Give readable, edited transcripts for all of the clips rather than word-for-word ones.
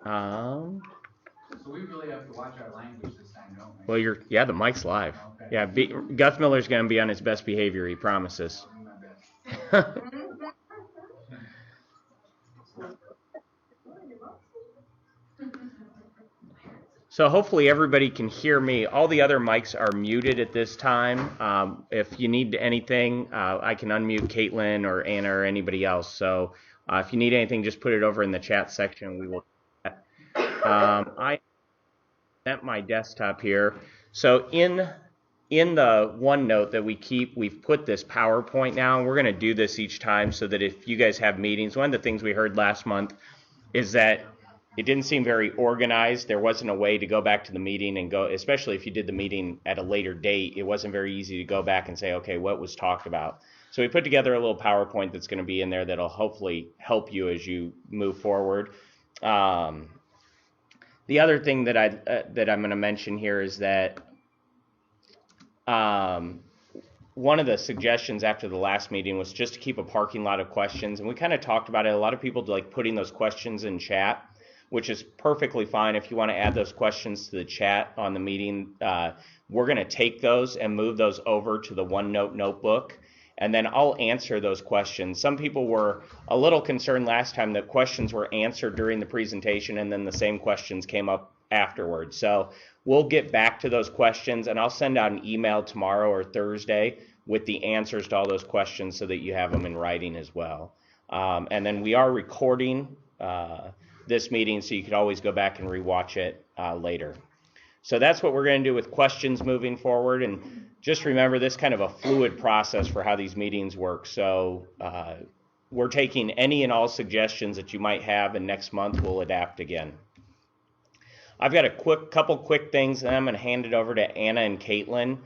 Um, So we really have to watch our language this time, don't we? well, yeah, the mic's live. Okay. Yeah, Gus Miller's going to be on his best behavior, he promises. I'll do my best. So hopefully everybody can hear me. All the other mics are muted at this time. If you need anything, I can unmute Caitlin or Anna or anybody else. So if you need anything, just put it over in the chat section. We will. I at my desktop here. So in the OneNote that we keep, we've put this PowerPoint now. We're going to do this each time so that if you guys have meetings, one of the things we heard last month is that it didn't seem very organized. There wasn't a way to go back to the meeting and go, especially if you did the meeting at a later date, it wasn't very easy to go back and say, okay, what was talked about? So we put together a little PowerPoint that's going to be in there that'll hopefully help you as you move forward. The other thing that I'm going to mention here is that one of the suggestions after the last meeting was just to keep a parking lot of questions, and we kind of talked about it. A lot of people like putting those questions in chat, which is perfectly fine. If you want to add those questions to the chat on the meeting, we're going to take those and move those over to the OneNote notebook, and then I'll answer those questions. Some people were a little concerned last time that questions were answered during the presentation and then the same questions came up afterwards. So we'll get back to those questions, and I'll send out an email tomorrow or Thursday with the answers to all those questions so that you have them in writing as well. And then we are recording this meeting, so you could always go back and rewatch it later. So that's what we're going to do with questions moving forward. And just remember, this kind of a fluid process for how these meetings work. So we're taking any and all suggestions that you might have, and next month we'll adapt again. I've got a couple quick things, and I'm going to hand it over to Anna and Caitlin.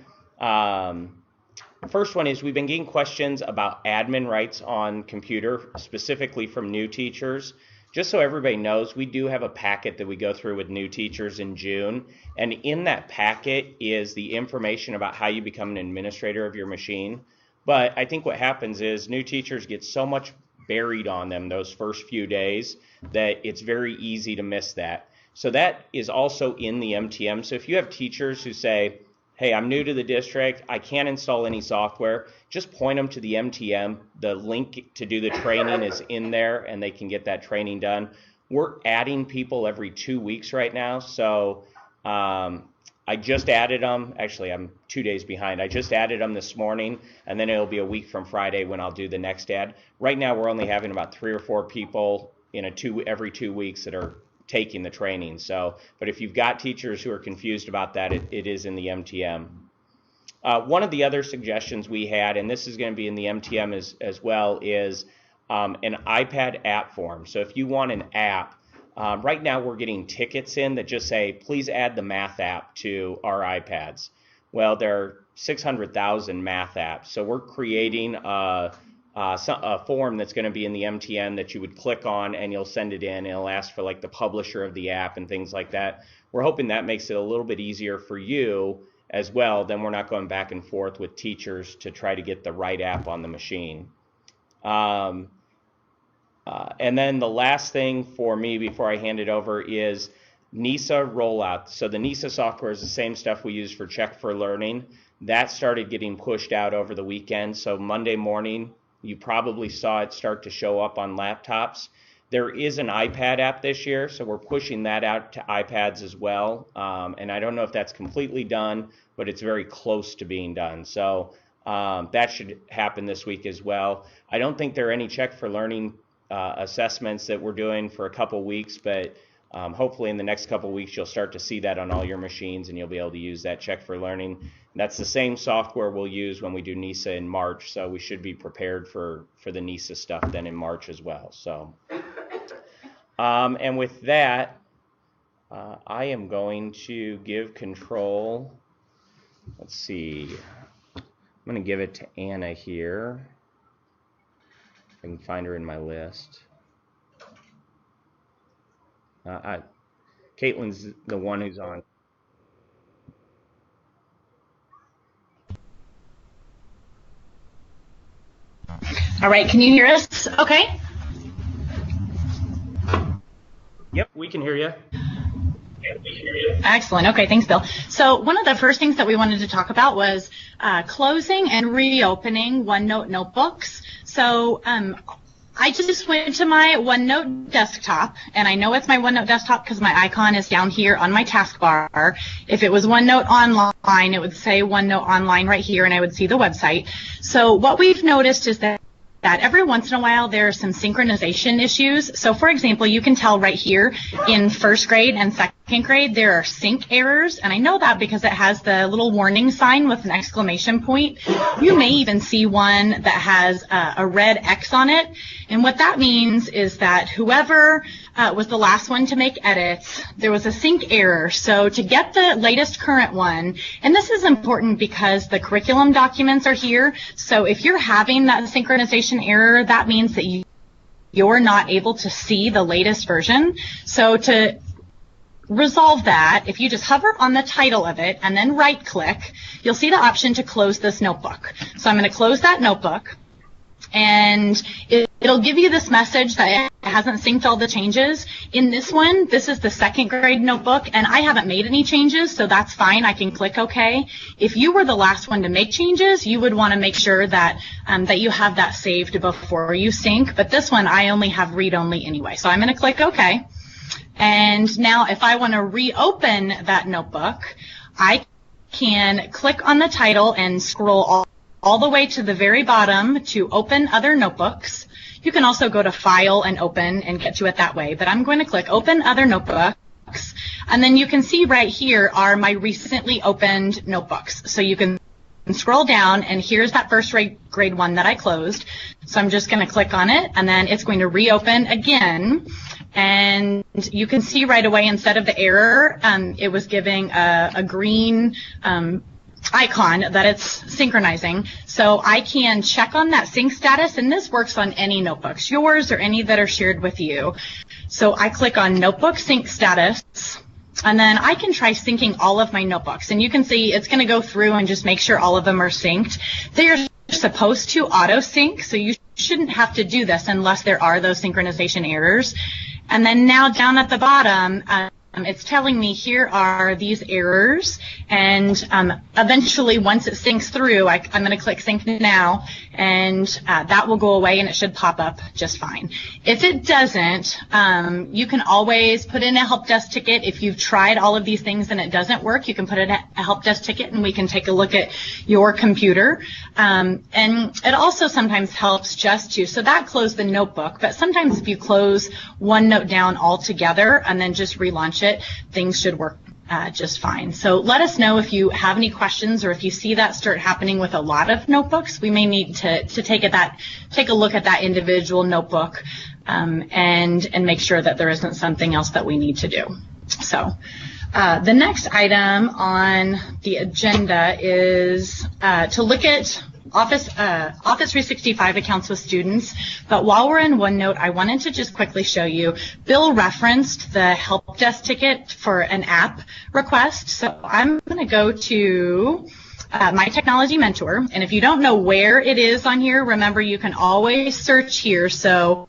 First one is we've been getting questions about admin rights on computer, specifically from new teachers. Just so everybody knows, we do have a packet that we go through with new teachers in June, and in that packet is the information about how you become an administrator of your machine. But I think what happens is new teachers get so much buried on them those first few days that it's very easy to miss that. So that is also in the MTM. So if you have teachers who say, hey, I'm new to the district, I can't install any software, just point them to the MTM. The link to do the training is in there, and they can get that training done. We're adding people every 2 weeks right now, so I just added them. Actually, I'm 2 days behind. I just added them this morning, and then it'll be a week from Friday when I'll do the next ad. Right now, we're only having about 3 or 4 people in every 2 weeks that are taking the training. So, but if you've got teachers who are confused about that, it is in the MTM. One of the other suggestions we had, and this is going to be in the MTM as well, is an iPad app form. So if you want an app, right now we're getting tickets in that just say, please add the math app to our iPads. Well, there are 600,000 math apps. So we're creating a form that's going to be in the MTN that you would click on and you'll send it in, and it'll ask for like the publisher of the app and things like that. We're hoping that makes it a little bit easier for you as well. Then we're not going back and forth with teachers to try to get the right app on the machine. And then the last thing for me before I hand it over is NISA rollout. So the NISA software is the same stuff we use for Check for Learning. That started getting pushed out over the weekend. So Monday morning, you probably saw it start to show up on laptops. There is an iPad app this year, so we're pushing that out to iPads as well. And I don't know if that's completely done, but it's very close to being done. So that should happen this week as well. I don't think there are any Check for Learning assessments that we're doing for a couple weeks, but hopefully in the next couple weeks you'll start to see that on all your machines and you'll be able to use that Check for Learning. That's the same software we'll use when we do NISA in March, so we should be prepared for the NISA stuff then in March as well. So, and with that, I am going to give control. Let's see. I'm going to give it to Anna here. If I can find her in my list. Caitlin's the one who's on. All right, can you hear us? Okay. Yep, we can hear you. Excellent. Okay, thanks, Bill. So one of the first things that we wanted to talk about was closing and reopening OneNote notebooks. So I just went to my OneNote desktop, and I know it's my OneNote desktop because my icon is down here on my taskbar. If it was OneNote Online, it would say OneNote Online right here, and I would see the website. So what we've noticed is that every once in a while there are some synchronization issues. So for example, you can tell right here in first grade and second grade there are sync errors, and I know that because it has the little warning sign with an exclamation point. You may even see one that has a red X on it, and what that means is that whoever was the last one to make edits, there was a sync error. So to get the latest current one, and this is important because the curriculum documents are here, so if you're having that synchronization error, that means that you're not able to see the latest version. So to resolve that, if you just hover on the title of it and then right click, you'll see the option to close this notebook. So I'm going to close that notebook, and it'll give you this message that it hasn't synced all the changes. In this one, this is the second grade notebook, and I haven't made any changes, so that's fine. I can click OK. If you were the last one to make changes, you would want to make sure that that you have that saved before you sync. But this one, I only have read-only anyway, so I'm going to click OK. And now if I want to reopen that notebook, I can click on the title and scroll all the way to the very bottom to open other notebooks. You can also go to File and Open and get to it that way, but I'm going to click Open Other Notebooks, and then you can see right here are my recently opened notebooks. So you can scroll down, and here's that first grade one that I closed. So I'm just going to click on it, and then it's going to reopen again. And you can see right away, instead of the error, it was giving a green icon that it's synchronizing. So I can check on that sync status, and this works on any notebooks, yours or any that are shared with you. So I click on Notebook Sync Status, and then I can try syncing all of my notebooks. And you can see it's going to go through and just make sure all of them are synced. They're supposed to auto sync, so you shouldn't have to do this unless there are those synchronization errors. And then now down at the bottom, it's telling me here are these errors, and eventually once it syncs through, I'm going to click Sync Now, and that will go away and it should pop up just fine. If it doesn't, you can always put in a help desk ticket. If you've tried all of these things and it doesn't work, you can put in a help desk ticket and we can take a look at your computer. And it also sometimes helps just to, so that closed the notebook, but sometimes if you close OneNote down altogether and then just relaunch it, things should work just fine. So let us know if you have any questions, or if you see that start happening with a lot of notebooks. We may need to take a look at that individual notebook and make sure that there isn't something else that we need to do. So the next item on the agenda is to look at Office 365 accounts with students. But while we're in OneNote, I wanted to just quickly show you, Bill referenced the help desk ticket for an app request. So I'm going to go to My Technology Mentor. And if you don't know where it is on here, remember you can always search here. So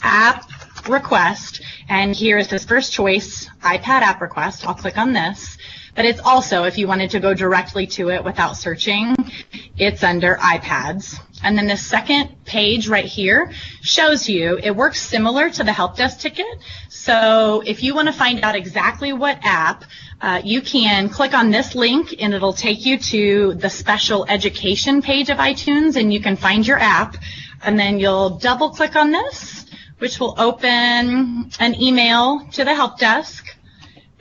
app request, and here is this first choice, iPad app request. I'll click on this. But it's also, if you wanted to go directly to it without searching, it's under iPads. And then the second page right here shows you, it works similar to the help desk ticket. So if you want to find out exactly what app, you can click on this link and it'll take you to the special education page of iTunes, and you can find your app. And then you'll double click on this, which will open an email to the help desk.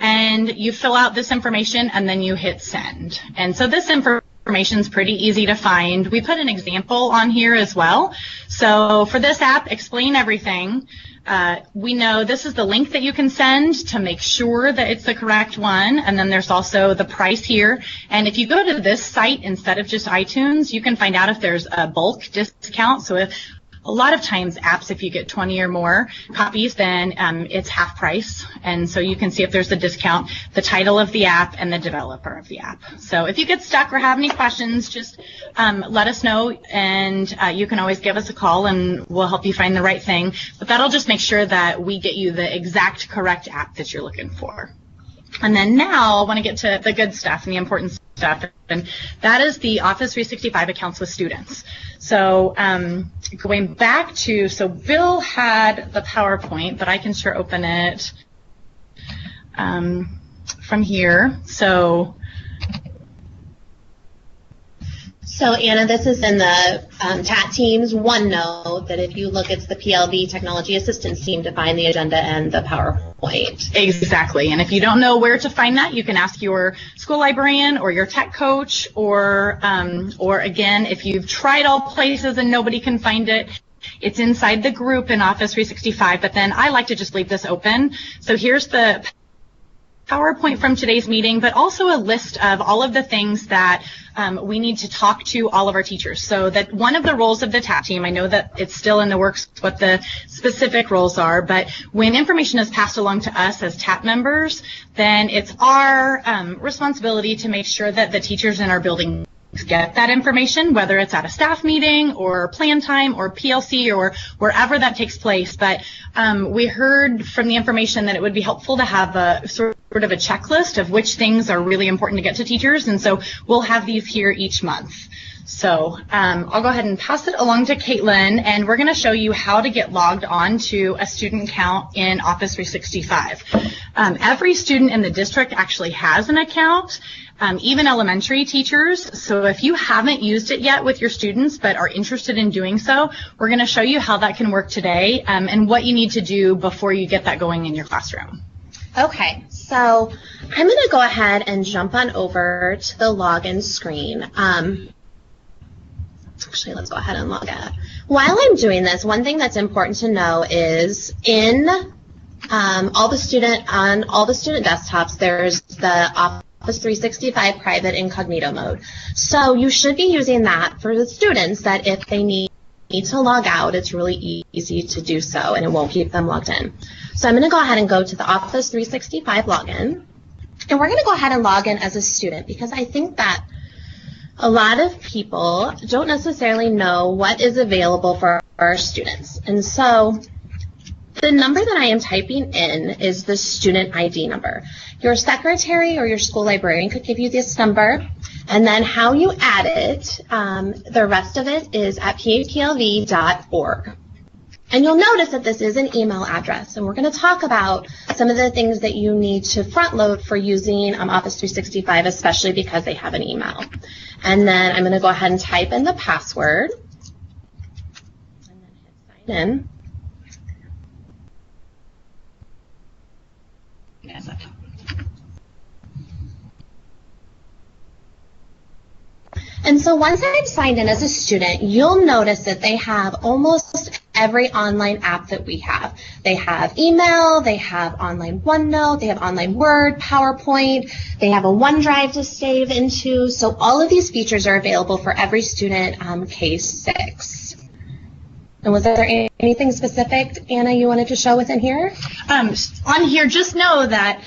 And you fill out this information and then you hit send. And so this information is pretty easy to find. We put an example on here as well. So for this app, Explain Everything, we know this is the link that you can send to make sure that it's the correct one. And then there's also the price here. And if you go to this site instead of just iTunes, you can find out if there's a bulk discount. So if a lot of times apps, if you get 20 or more copies, then it's half price. And so you can see if there's a discount, the title of the app and the developer of the app. So if you get stuck or have any questions, just let us know, and you can always give us a call and we'll help you find the right thing. But that'll just make sure that we get you the exact correct app that you're looking for. And then now I want to get to the good stuff and the important stuff, and that is the Office 365 accounts with students. So going back to, so Bill had the PowerPoint, but I can sure open it from here. So Anna, this is in the TAT team's OneNote that if you look, it's the PLB Technology Assistance team to find the agenda and the PowerPoint. Exactly. And if you don't know where to find that, you can ask your school librarian or your tech coach, or again, if you've tried all places and nobody can find it, it's inside the group in Office 365. But then I like to just leave this open. So here's the PowerPoint from today's meeting, but also a list of all of the things that we need to talk to all of our teachers. So that one of the roles of the TAT team, I know that it's still in the works what the specific roles are, but when information is passed along to us as TAT members, then it's our responsibility to make sure that the teachers in our building get that information, whether it's at a staff meeting or plan time or PLC or wherever that takes place. But we heard from the information that it would be helpful to have a sort of a checklist of which things are really important to get to teachers, and so we'll have these here each month. So I'll go ahead and pass it along to Caitlin, and we're going to show you how to get logged on to a student account in Office 365. Every student in the district actually has an account, even elementary teachers. So if you haven't used it yet with your students but are interested in doing so, we're going to show you how that can work today, and what you need to do before you get that going in your classroom. Okay, so I'm going to go ahead and jump on over to the login screen. Actually, let's go ahead and log in. While I'm doing this, one thing that's important to know is in all the student desktops, there's the Office 365 private incognito mode. So you should be using that for the students, that if they need to log out, it's really easy to do so and it won't keep them logged in. So I'm going to go ahead and go to the Office 365 login, and we're going to go ahead and log in as a student, because I think that a lot of people don't necessarily know what is available for our students. And so the number that I am typing in is the student ID number. Your secretary or your school librarian could give you this number, and then how you add it, the rest of it is at paplv.org. And you'll notice that this is an email address, and we're going to talk about some of the things that you need to front load for using Office 365, especially because they have an email. And then I'm going to go ahead and type in the password, and then hit sign in. And so once I've signed in as a student, you'll notice that they have almost every online app that we have. They have email, they have online OneNote, they have online Word, PowerPoint, they have a OneDrive to save into. So all of these features are available for every student K-6. And was there anything specific, Anna, you wanted to show within here? On here, just know that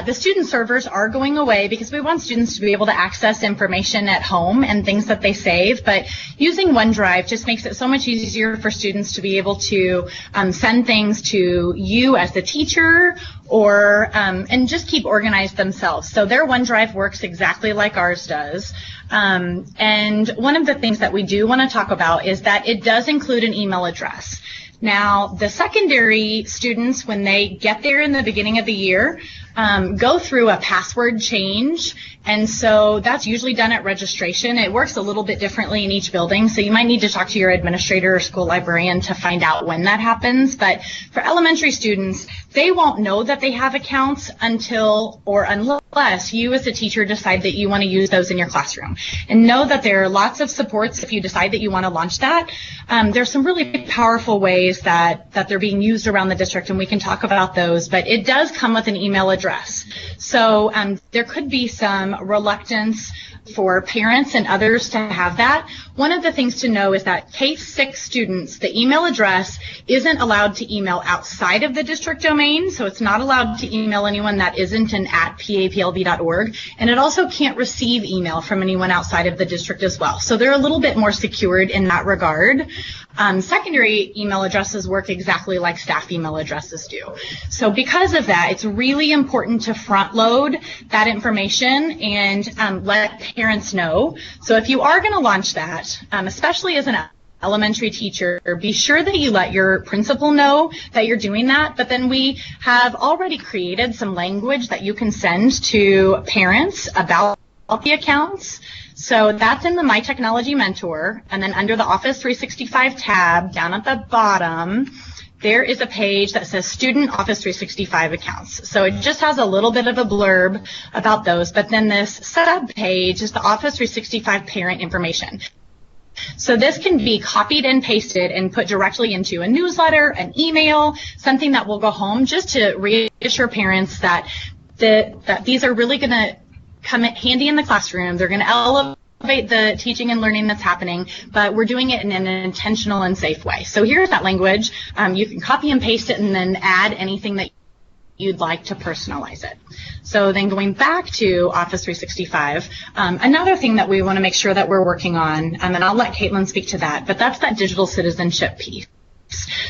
the student servers are going away because we want students to be able to access information at home and things that they save, but using OneDrive just makes it so much easier for students to be able to send things to you as the teacher, or and just keep organized themselves. So their OneDrive works exactly like ours does. And one of the things that we do want to talk about is that it does include an email address. Now, the secondary students, when they get there in the beginning of the year, go through a password change, and so that's usually done at registration. It works a little bit differently in each building, so you might need to talk to your administrator or school librarian to find out when that happens. But for elementary students, they won't know that they have accounts until or unless you as a teacher decide that you want to use those in your classroom. And know that there are lots of supports if you decide that you want to launch that. There's some really powerful ways that they're being used around the district, and we can talk about those, but it does come with an email address. So there could be some reluctance for parents and others to have that. One of the things to know is that K-6 students, the email address isn't allowed to email outside of the district domain, so it's not allowed to email anyone that isn't an @paplb.org, and it also can't receive email from anyone outside of the district as well. So they're a little bit more secured in that regard. Secondary email addresses work exactly like staff email addresses do. So because of that, it's really important to front load that information and let parents know. So if you are going to launch that, especially as an elementary teacher, be sure that you let your principal know that you're doing that. But then we have already created some language that you can send to parents about the accounts. So that's in the My Technology Mentor, and then under the Office 365 tab down at the bottom, there is a page that says Student Office 365 Accounts. So it just has a little bit of a blurb about those, but then this sub page is the Office 365 parent information. So this can be copied and pasted and put directly into a newsletter, an email, something that will go home, just to reassure parents that these are really going to come handy in the classroom. They're going to elevate the teaching and learning that's happening, but we're doing it in an intentional and safe way. So here's that language. You can copy and paste it and then add anything that you'd like to personalize it. So then going back to Office 365, another thing that we want to make sure that we're working on, and I'll let Caitlin speak to that, but that's that digital citizenship piece.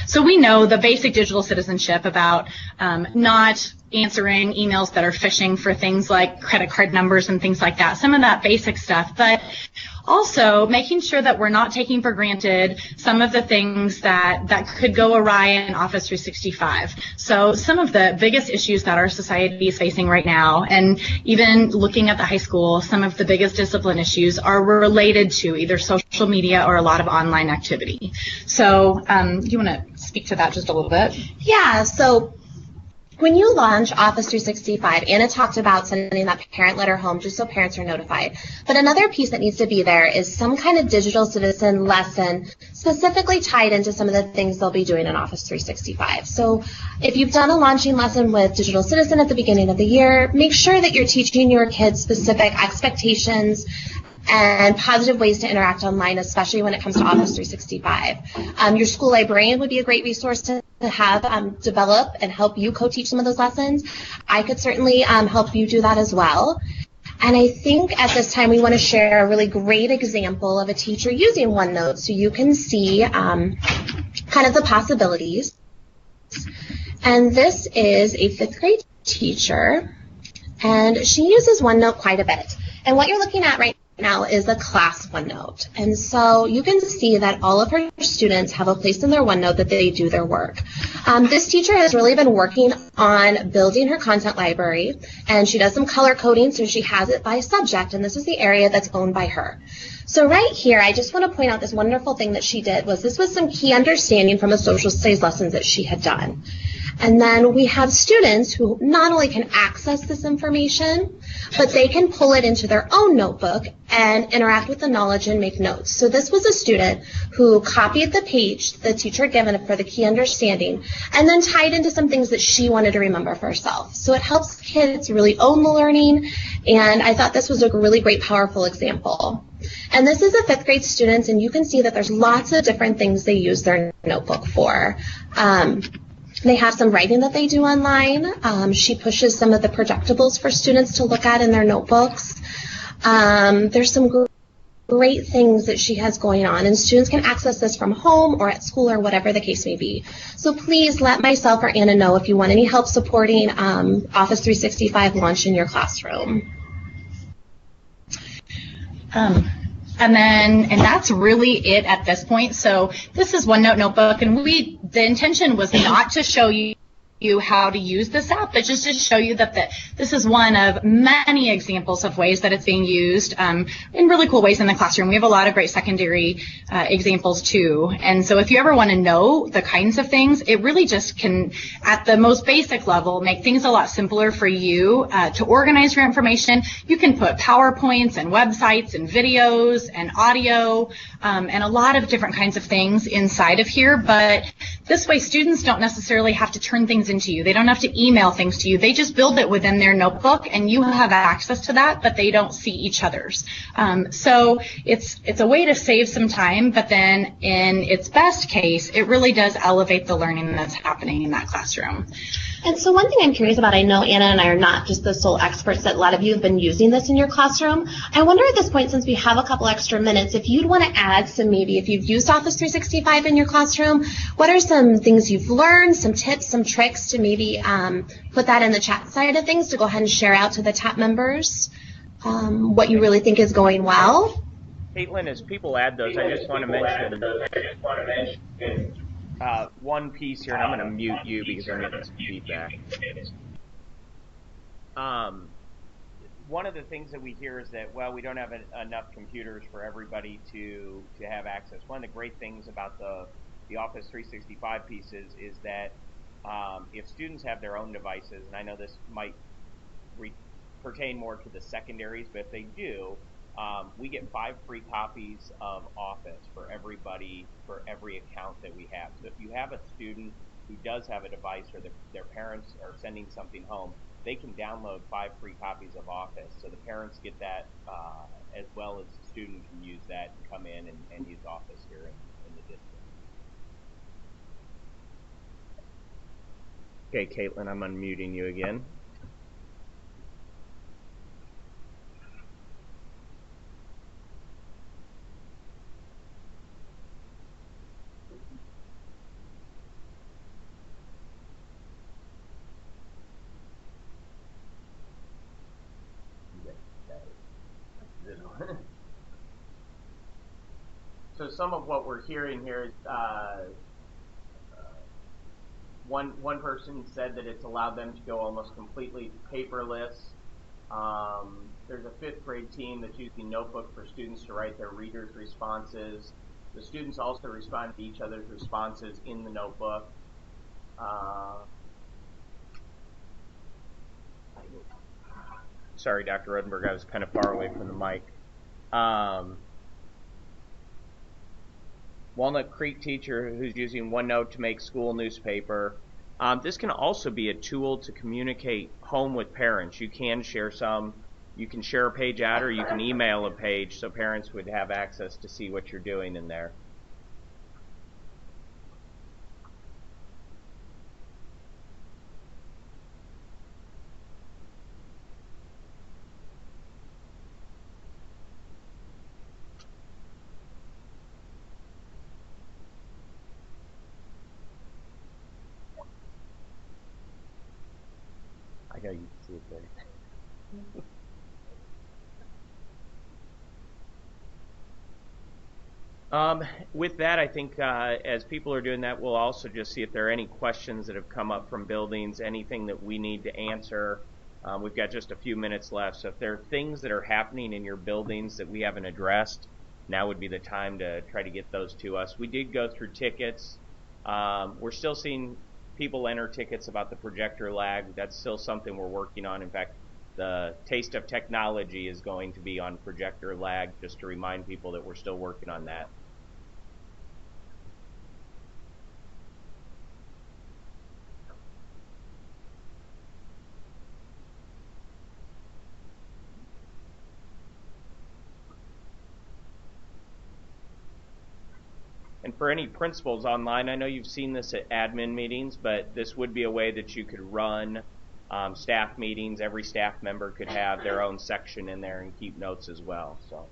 So we know the basic digital citizenship about not answering emails that are phishing for things like credit card numbers and things like that, some of that basic stuff, but also making sure that we're not taking for granted some of the things that could go awry in Office 365. So some of the biggest issues that our society is facing right now, and even looking at the high school, some of the biggest discipline issues are related to either social media or a lot of online activity. So you want to speak to that just a little bit? Yeah, so when you launch Office 365, Anna talked about sending that parent letter home just so parents are notified. But another piece that needs to be there is some kind of digital citizen lesson specifically tied into some of the things they'll be doing in Office 365. So if you've done a launching lesson with digital citizen at the beginning of the year, make sure that you're teaching your kids specific expectations and positive ways to interact online, especially when it comes to Office 365. Your school librarian would be a great resource to have develop and help you co-teach some of those lessons. I could certainly help you do that as well. And I think at this time we want to share a really great example of a teacher using OneNote so you can see kind of the possibilities. And this is a 5th grade teacher, and she uses OneNote quite a bit. And what you're looking at right now is the class OneNote. And so you can see that all of her students have a place in their OneNote that they do their work. This teacher has really been working on building her content library, and she does some color coding, so she has it by subject, and this is the area that's owned by her. So right here, I just want to point out this wonderful thing that she did was this was some key understanding from a social studies lessons that she had done. And then we have students who not only can access this information, but they can pull it into their own notebook and interact with the knowledge and make notes. So this was a student who copied the page the teacher had given for the key understanding and then tied into some things that she wanted to remember for herself. So it helps kids really own the learning, and I thought this was a really great, powerful example. And this is a 5th grade student, and you can see that there's lots of different things they use their notebook for. They have some writing that they do online. She pushes some of the projectables for students to look at in their notebooks. There's some great things that she has going on, and students can access this from home or at school or whatever the case may be. So please let myself or Anna know if you want any help supporting Office 365 launch in your classroom. And that's really it at this point. So this is OneNote Notebook, and the intention was not to show you how to use this app, but just to show you that this is one of many examples of ways that it's being used in really cool ways in the classroom. We have a lot of great secondary examples too. And so if you ever want to know the kinds of things, it really just can, at the most basic level, make things a lot simpler for you to organize your information. You can put PowerPoints and websites and videos and audio and a lot of different kinds of things inside of here, but This way, students don't necessarily have to turn things into you. They don't have to email things to you. They just build it within their notebook, and you have access to that, but they don't see each other's. So it's a way to save some time, but then in its best case, it really does elevate the learning that's happening in that classroom. And so one thing I'm curious about, I know Anna and I are not just the sole experts, that a lot of you have been using this in your classroom. I wonder at this point, since we have a couple extra minutes, if you'd want to add some, maybe if you've used Office 365 in your classroom, what are some things you've learned, some tips, some tricks to maybe put that in the chat side of things to go ahead and share out to the TAT members, what you really think is going well? Caitlin, as people add those, I just want to mention one piece here, and I'm going to mute you because I'm getting some feedback. One of the things that we hear is that, well, we don't have enough computers for everybody to have access. One of the great things about the Office 365 pieces is that if students have their own devices, and I know this might pertain more to the secondaries, but if they do, we get 5 free copies of Office for everybody, for every account that we have. So if you have a student who does have a device, or their parents are sending something home, they can download 5 free copies of Office. So the parents get that as well as the student can use that and come in and use Office here in the district. Okay, Caitlin, I'm unmuting you again. So some of what we're hearing here is one person said that it's allowed them to go almost completely paperless. There's a 5th grade team that's using Notebook for students to write their readers' responses. The students also respond to each other's responses in the notebook. Sorry, Dr. Rodenberg, I was kind of far away from the mic. Walnut Creek teacher who's using OneNote to make school newspaper. This can also be a tool to communicate home with parents. You can share you can share a page out, or you can email a page so parents would have access to see what you're doing in there. I got you to see it there. With that, I think as people are doing that, we'll also just see if there are any questions that have come up from buildings, anything that we need to answer. We've got just a few minutes left, so if there are things that are happening in your buildings that we haven't addressed, now would be the time to try to get those to us. We did go through tickets. We're still seeing people enter tickets about the projector lag. That's still something we're working on. In fact, the Taste of Technology is going to be on projector lag, just to remind people that we're still working on that. And for any principals online, I know you've seen this at admin meetings, but this would be a way that you could run staff meetings. Every staff member could have their own section in there and keep notes as well. So,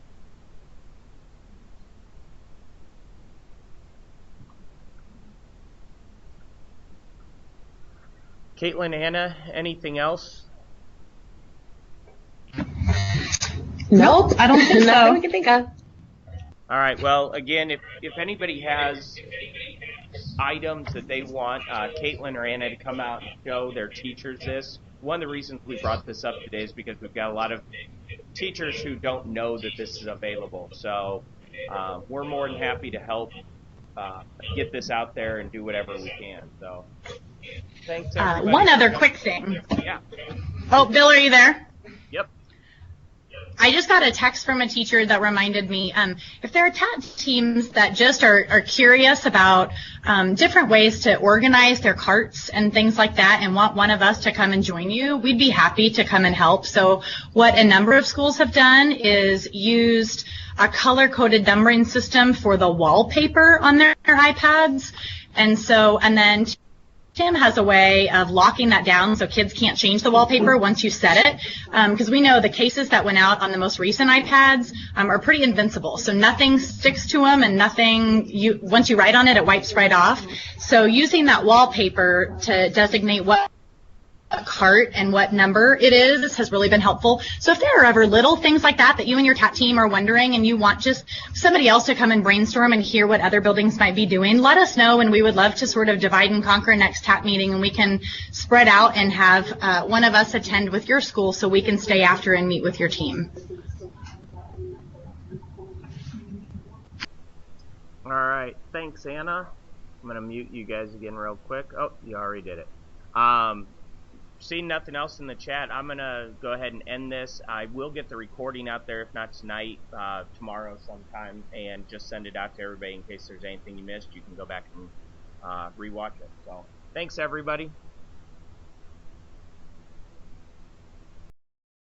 Caitlin, Anna, anything else? Nope, I don't think so. Nothing we can think of. All right. Well, again, if anybody has items that they want Caitlin or Anna to come out and show their teachers this, one of the reasons we brought this up today is because we've got a lot of teachers who don't know that this is available. So we're more than happy to help get this out there and do whatever we can. So thanks, everybody. One other quick thing. Yeah. Oh, Bill, are you there? Yep. I just got a text from a teacher that reminded me, if there are TAT teams that just are curious about different ways to organize their carts and things like that and want one of us to come and join you, we'd be happy to come and help. So what a number of schools have done is used a color-coded numbering system for the wallpaper on their iPads. And then Tim has a way of locking that down so kids can't change the wallpaper once you set it, because we know the cases that went out on the most recent iPads are pretty invincible. So nothing sticks to them, and once you write on it, it wipes right off. So using that wallpaper to designate what cart and what number it is has really been helpful. So if there are ever little things like that you and your TAT team are wondering and you want just somebody else to come and brainstorm and hear what other buildings might be doing, let us know, and we would love to sort of divide and conquer next TAT meeting, and we can spread out and have one of us attend with your school so we can stay after and meet with your team. All right, thanks, Anna. I'm gonna mute you guys again real quick. Oh, you already did it. Seeing nothing else in the chat, I'm going to go ahead and end this. I will get the recording out there, if not tonight, tomorrow sometime, and just send it out to everybody in case there's anything you missed. You can go back and rewatch it. So, thanks, everybody.